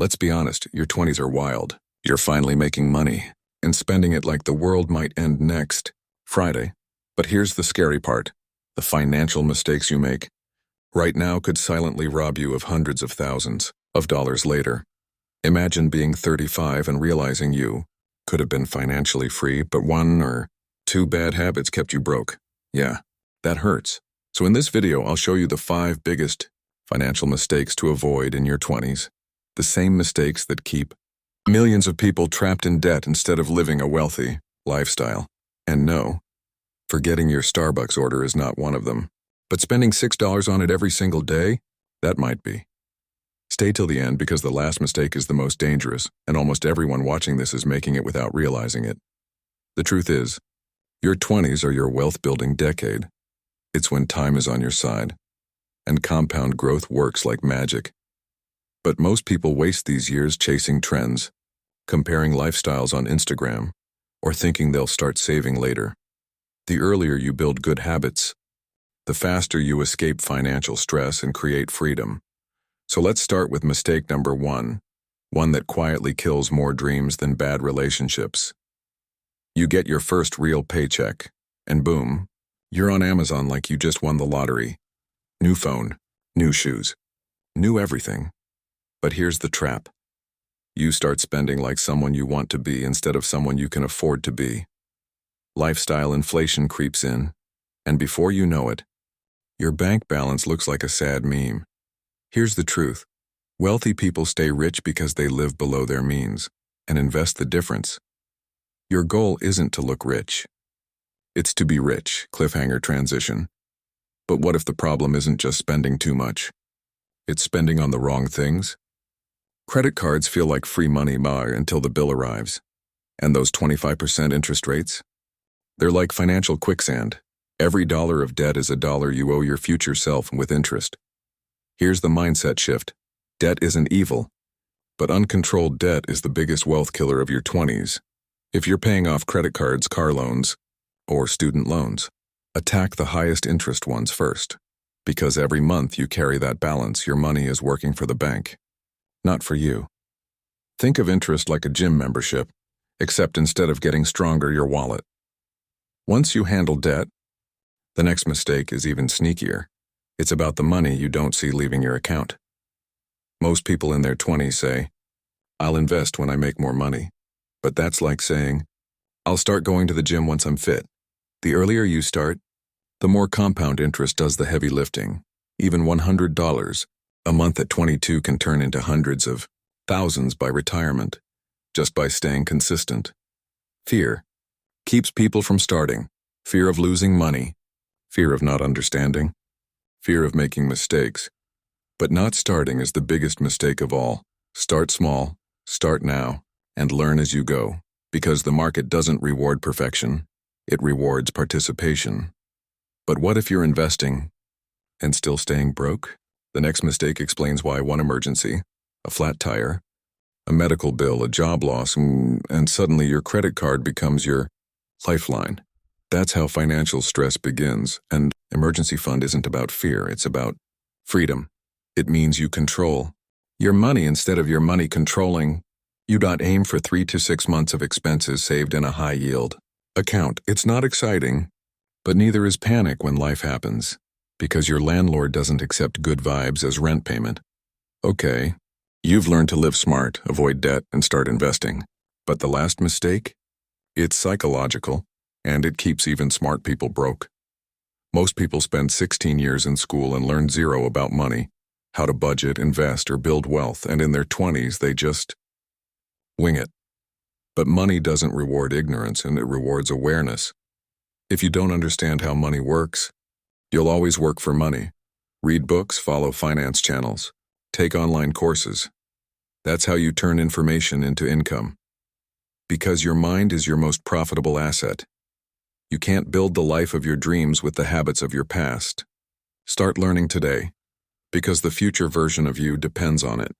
Let's be honest, your 20s are wild. You're finally making money and spending it like the world might end next Friday. But here's the scary part. The financial mistakes you make right now could silently rob you of hundreds of thousands of dollars later. Imagine being 35 and realizing you could have been financially free, but one or two bad habits kept you broke. Yeah, that hurts. So in this video, I'll show you the 5 biggest financial mistakes to avoid in your 20s. The same mistakes that keep millions of people trapped in debt instead of living a wealthy lifestyle. And no, forgetting your Starbucks order is not one of them. But spending $6 on it every single day, that might be. Stay till the end because the last mistake is the most dangerous, and almost everyone watching this is making it without realizing it. The truth is, your 20s are your wealth-building decade. It's when time is on your side, and compound growth works like magic. But most people waste these years chasing trends, comparing lifestyles on Instagram, or thinking they'll start saving later. The earlier you build good habits, the faster you escape financial stress and create freedom. So let's start with mistake number 1, one that quietly kills more dreams than bad relationships. You get your first real paycheck, and boom, you're on Amazon like you just won the lottery. New phone, new shoes, new everything. But here's the trap. You start spending like someone you want to be instead of someone you can afford to be. Lifestyle inflation creeps in, and before you know it, your bank balance looks like a sad meme. Here's the truth. Wealthy people stay rich because they live below their means and invest the difference. Your goal isn't to look rich. It's to be rich, cliffhanger transition. But what if the problem isn't just spending too much? It's spending on the wrong things? Credit cards feel like free money until the bill arrives. And those 25% interest rates? They're like financial quicksand. Every dollar of debt is a dollar you owe your future self with interest. Here's the mindset shift. Debt isn't evil, but uncontrolled debt is the biggest wealth killer of your 20s. If you're paying off credit cards, car loans, or student loans, attack the highest interest ones first. Because every month you carry that balance, your money is working for the bank, not for you. Think of interest like a gym membership, except instead of getting stronger, your wallet. Once you handle debt, the next mistake is even sneakier. It's about the money you don't see leaving your account. Most people in their 20s say, "I'll invest when I make more money." But that's like saying, "I'll start going to the gym once I'm fit." The earlier you start, the more compound interest does the heavy lifting. Even $100 a month at 22 can turn into hundreds of thousands by retirement, just by staying consistent. Fear keeps people from starting. Fear of losing money, fear of not understanding, fear of making mistakes. But not starting is the biggest mistake of all. Start small, start now, and learn as you go, because the market doesn't reward perfection, it rewards participation. But what if you're investing and still staying broke? The next mistake explains why. One emergency, a flat tire, a medical bill, a job loss, and suddenly your credit card becomes your lifeline. That's how financial stress begins, and emergency fund isn't about fear, it's about freedom. It means you control your money instead of your money controlling. You aim for 3 to 6 months of expenses saved in a high-yield account. It's not exciting, but neither is panic when life happens, because your landlord doesn't accept good vibes as rent payment. Okay, you've learned to live smart, avoid debt, and start investing. But the last mistake? It's psychological, and it keeps even smart people broke. Most people spend 16 years in school and learn zero about money, how to budget, invest, or build wealth, and in their 20s they just wing it. But money doesn't reward ignorance, and it rewards awareness. If you don't understand how money works, you'll always work for money. Read books, follow finance channels, take online courses. That's how you turn information into income. Because your mind is your most profitable asset. You can't build the life of your dreams with the habits of your past. Start learning today, because the future version of you depends on it.